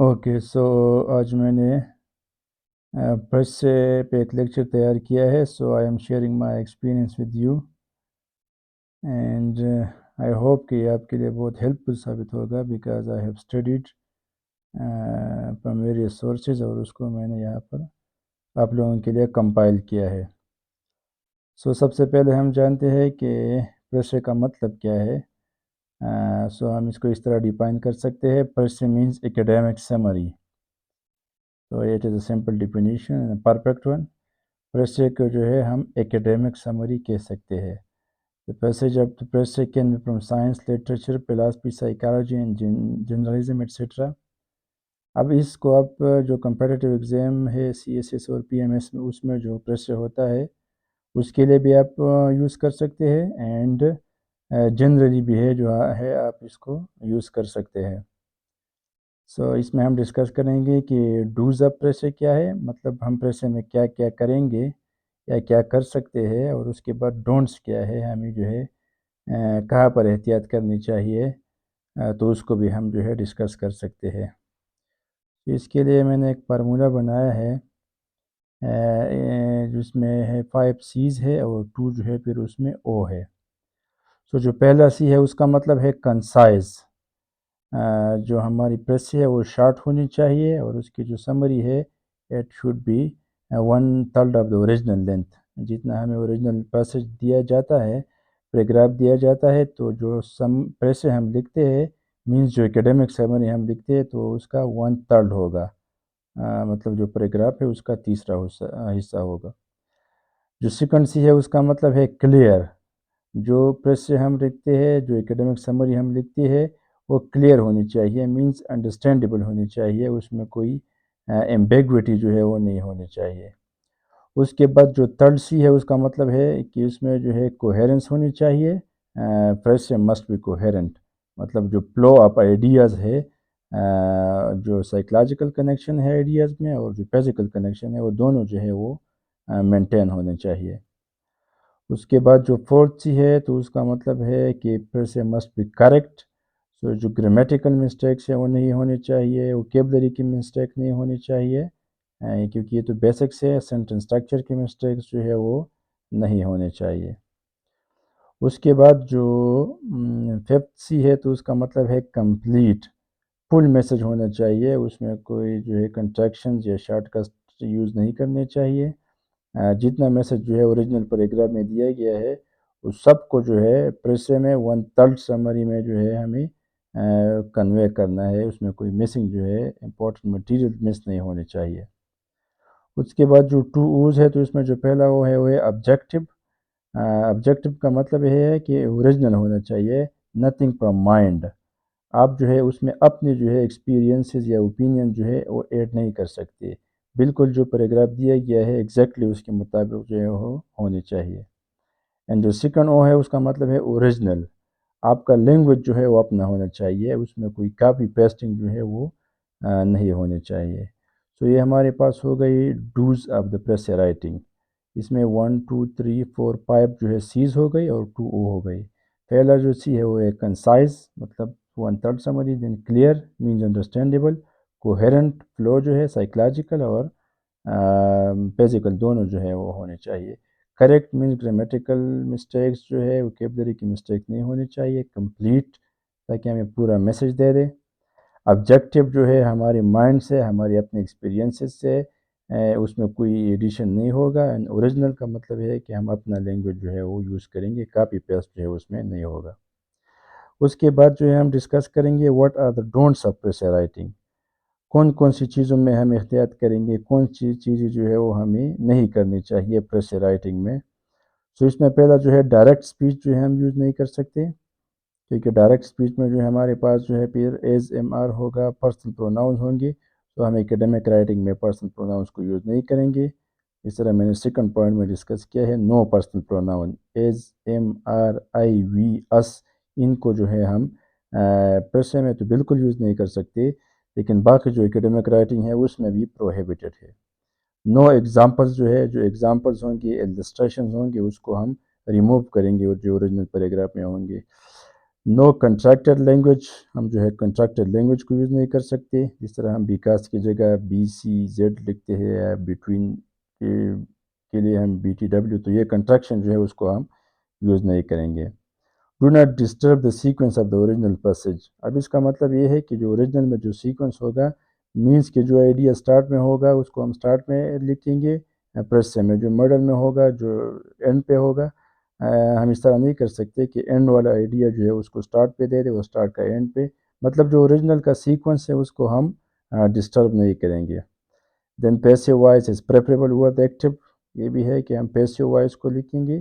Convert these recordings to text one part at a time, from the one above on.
Okay so آج میں نے پریس سے پہ ایک لیکچر تیار کیا ہے. So I am sharing my experience with you and I hope کہ یہ آپ کے لیے بہت ہیلپ فل ثابت ہوگا because I have studied from various sources اور اس کو میں نے یہاں پر آپ لوگوں کے لیے کمپائل کیا ہے. سو سب سے پہلے ہم جانتے ہیں کہ پریس کا مطلب کیا ہے. سو ہم اس کو اس طرح ڈیفائن کر سکتے ہیں. Precis means academic summary. So it is a simple definition and a perfect one. پریسے کو جو ہے ہم ایکیڈیمک سمری کہہ سکتے ہیں. The passage of the press can be from science, literature, philosophy, psychology and journalism etc. اب اس کو آپ جو کمپیٹیٹیو ایگزام ہے سی ایس ایس اور پی ایم ایس میں اس میں جو پریس ہوتا ہے اس کے لیے بھی آپ یوز کر سکتے ہیں اینڈ جنرلی بھی ہے جو ہے آپ اس کو یوز کر سکتے ہیں. سو اس میں ہم ڈسکس کریں گے کہ ڈوز آف پریسے کیا ہے، مطلب ہم پریسے میں کیا کیا کریں گے یا کیا کر سکتے ہیں، اور اس کے بعد ڈونٹس کیا ہے، ہمیں جو ہے کہاں پر احتیاط کرنی چاہیے، تو اس کو بھی ہم جو ہے ڈسکس کر سکتے ہیں. اس کے لیے میں نے ایک فارمولہ بنایا ہے جس میں ہے 5 C's ہے اور 2 جو ہے پھر اس میں O ہے. سو جو پہلا سی ہے اس کا مطلب ہے کنسائز. جو ہماری پریس ہے وہ شارٹ ہونی چاہیے اور اس کی جو سمری ہے it should be 1/3 of the original length. جتنا ہمیں اوریجنل پیسج دیا جاتا ہے، پیراگراف دیا جاتا ہے، تو جو پریس ہم لکھتے ہیں مینس جو ایکیڈیمک سمری ہم لکھتے ہیں تو اس کا 1/3 ہوگا. مطلب جو پیراگراف ہے اس کا تیسرا حصہ ہوگا. جو سیکنڈ سی ہے اس کا مطلب ہے کلیئر. جو پریس سے ہم لکھتے ہیں، جو ایکیڈیمک سمری ہم لکھتے ہیں وہ کلیئر ہونی چاہیے، مینس انڈرسٹینڈیبل ہونی چاہیے، اس میں کوئی ایمبیگوٹی جو ہے وہ نہیں ہونی چاہیے. اس کے بعد جو تھرڈ سی ہے اس کا مطلب ہے کہ اس میں جو ہے کوہیرنس ہونی چاہیے. پریس سے مسٹ بی کوہیرنٹ، مطلب جو فلو آف آئیڈیاز ہے، جو سائیکلوجیکل کنیکشن ہے آئیڈیاز میں اور جو فزیکل کنیکشن ہے وہ دونوں جو ہے وہ مینٹین ہونے چاہیے. اس کے بعد جو فورتھ سی ہے تو اس کا مطلب ہے کہ پریس سے مسٹ بی کریکٹ. سو جو گرامیٹیکل مسٹیکس ہیں وہ نہیں ہونے چاہیے، ووکیبلری کی مسٹیک نہیں ہونی چاہیے، کیونکہ یہ تو بیسکس ہے. سینٹنس اسٹرکچر کی مسٹیکس جو ہے وہ نہیں ہونے چاہیے. اس کے بعد جو ففتھ سی ہے تو اس کا مطلب ہے کمپلیٹ. فل میسج ہونا چاہیے، اس میں کوئی جو ہے کنٹریکشنز یا شارٹ کٹ یوز نہیں کرنے چاہیے. جتنا میسج جو ہے اوریجنل پیراگراف میں دیا گیا ہے اس سب کو جو ہے پریسے میں 1/3 سمری میں جو ہے ہمیں کنوے کرنا ہے. اس میں کوئی مسنگ جو ہے امپورٹنٹ مٹیریل مس نہیں ہونے چاہیے. اس کے بعد جو 2 O's ہے تو اس میں جو پہلا وہ ہے آبجیکٹو. آبجیکٹو کا مطلب یہ ہے کہ اوریجنل ہونا چاہیے، نتھنگ فرام مائنڈ. آپ جو ہے اس میں اپنے جو ہے ایکسپیرینسز یا اوپینین جو ہے وہ ایڈ نہیں کر سکتے. بالکل جو پیراگراف دیا گیا ہے ایگزیکٹلی اس کے مطابق جو ہے وہ ہونی چاہیے. اینڈ جو سیکنڈ او ہے اس کا مطلب ہے اوریجنل. آپ کا لینگویج جو ہے وہ اپنا ہونا چاہیے، اس میں کوئی کاپی پیسٹنگ جو ہے وہ نہیں ہونی چاہیے. تو یہ ہمارے پاس ہو گئی dos of the precis writing. اس میں 1 2 3 4 5 جو ہے سیز ہو گئی اور 2 او ہو گئی. پہلا جو سی ہے وہ ہے کنسائز، مطلب 1/3 summary. Then clear means understandable. Coherent flow جو ہے سائیکلوجیکل اور فزیکل دونوں جو ہے وہ ہونے چاہیے. کریکٹ مینز گرامیٹیکل مسٹیکس جو ہے ووکیبلری کی مسٹیک نہیں ہونی چاہیے. کمپلیٹ تاکہ ہمیں پورا میسج دے دے. آبجیکٹیو جو ہے ہمارے مائنڈ سے، ہمارے اپنے ایکسپیرینسز سے، اس میں کوئی ایڈیشن نہیں ہوگا. اینڈ اوریجنل کا مطلب ہے کہ ہم اپنا لینگویج جو ہے وہ یوز کریں گے، کاپی پیسٹ جو ہے اس میں نہیں ہوگا. اس کے بعد جو ہے ہم ڈسکس کریں گے what are the don'ts of press writing. کون کون سی چیزوں میں ہم احتیاط کریں گے، کون سی چیزیں جو ہے وہ ہمیں نہیں کرنی چاہیے پریس رائٹنگ میں. سو اس میں پہلا جو ہے ڈائریکٹ اسپیچ جو ہے ہم یوز نہیں کر سکتے، کیونکہ ڈائریکٹ اسپیچ میں جو ہے ہمارے پاس جو ہے پھر ایز ایم آر ہوگا، پرسنل پروناؤنز ہوں گے. تو ہم ایکیڈیمک رائٹنگ میں پرسنل پروناؤنز کو یوز نہیں کریں گے. اس طرح میں نے سیکنڈ پوائنٹ میں ڈسکس کیا ہے no personal pronoun, as am are I we us. ان کو جو ہے ہم پریسے میں تو بالکل یوز نہیں کر سکتے، لیکن باقی جو ایکیڈیمک رائٹنگ ہے اس میں بھی پروہیبٹڈ ہے. نو ایگزامپلز جو ہے، جو ایگزامپلز ہوں گے، السٹریشنز ہوں گے، اس کو ہم ریموو کریں گے جو اوریجنل پیراگراف میں ہوں گے. نو کنٹریکٹر لینگویج، ہم جو ہے کنٹریکٹر لینگویج کو یوز نہیں کر سکتے، جس طرح ہم بیکاس کی جگہ BCZ لکھتے ہیں یا بٹوین کے لیے ہم BTW، تو یہ کنٹریکشن جو ہے اس کو ہم یوز نہیں کریں گے۔ Do not disturb the sequence of the original passage, اب اس کا مطلب یہ ہے کہ جو اوریجنل میں جو سیکوینس ہوگا، مینس کہ جو آئیڈیا سٹارٹ میں ہوگا اس کو ہم سٹارٹ میں لکھیں گے، پریسے میں جو مڈل میں ہوگا، جو اینڈ پہ ہوگا، ہم اس طرح نہیں کر سکتے کہ اینڈ والا آئیڈیا جو ہے اس کو سٹارٹ پہ دے دے، وہ سٹارٹ کا اینڈ پہ، مطلب جو اوریجنل کا سیکوینس ہے اس کو ہم ڈسٹرب نہیں کریں گے۔ Then passive voice is preferable over the active, یہ بھی ہے کہ ہم پیسو وائس کو لکھیں گے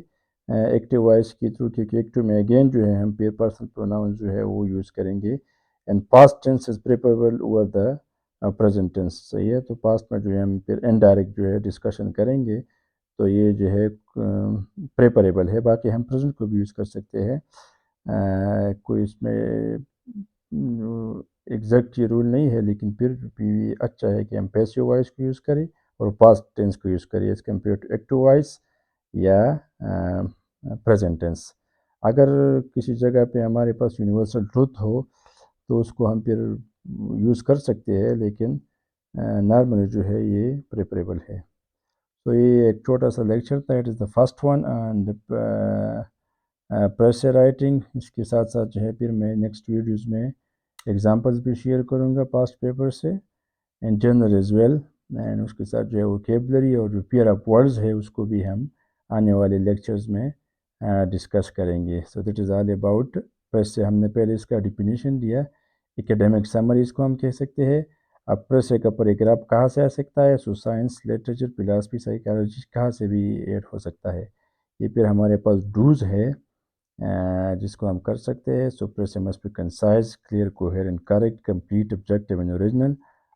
ایکٹیو وائس کے تھرو، کیونکہ ایکٹیو میں اگین جو ہے ہم پرسنل پروناؤن جو ہے وہ یوز کریں گے۔ And past tense is preferable over the present tense, صحیح ہے، تو پاسٹ میں جو ہے ہم پھر انڈائریکٹ جو ہے ڈسکشن کریں گے، تو یہ جو ہے پریفریبل ہے۔ باقی ہم پریزنٹ کو بھی یوز کر سکتے ہیں، کوئی اس میں ایگزیکٹ یہ رول نہیں ہے، لیکن پھر بھی اچھا ہے کہ ہم پیسو وائس کو یوز کریں اور پاسٹ ٹینس کو یوز کریں as compare to active voice یا پریزنٹ ٹینس۔ اگر کسی جگہ پہ ہمارے پاس یونیورسل ٹروتھ ہو تو اس کو ہم پھر یوز کر سکتے ہیں، لیکن نارملی جو ہے یہ پریفریبل ہے۔ تو یہ ایک چھوٹا سا لیکچر تھا، it is the first one and precis writing. اس کے ساتھ ساتھ جو ہے پھر میں نیکسٹ ویڈیوز میں ایگزامپلز بھی شیئر کروں گا پاسٹ پیپر سے and general as well, and اس کے ساتھ جو ہے ووکیبلری اور جو پیئر آف ورڈز ہے اس کو بھی ہم آنے والے لیکچرز میں ڈسکس کریں گے۔ So that is all about press سے۔ ہم نے پہلے اس کا ڈیفینیشن دیا، ایکیڈیمک سمری اس کو ہم کہہ سکتے ہیں۔ اب پریس کا پیراگراف کہاں سے آ سکتا ہے؟ سو سائنس، لٹریچر، فلاسفی، سائیکالوجی کہاں سے بھی ایڈ ہو سکتا ہے۔ یہ پھر ہمارے پاس ڈوز ہے جس کو ہم کر سکتے ہیں۔ So precis must be concise, clear, coherent, correct, complete, objective and original.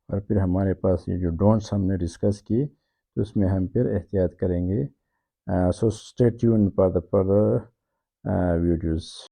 اور پھر ہمارے پاس یہ جو ڈونٹس ہم نے ڈسکس کی تو اس میں ہم پھر احتیاط کریں گے۔ So stay tune for the further videos.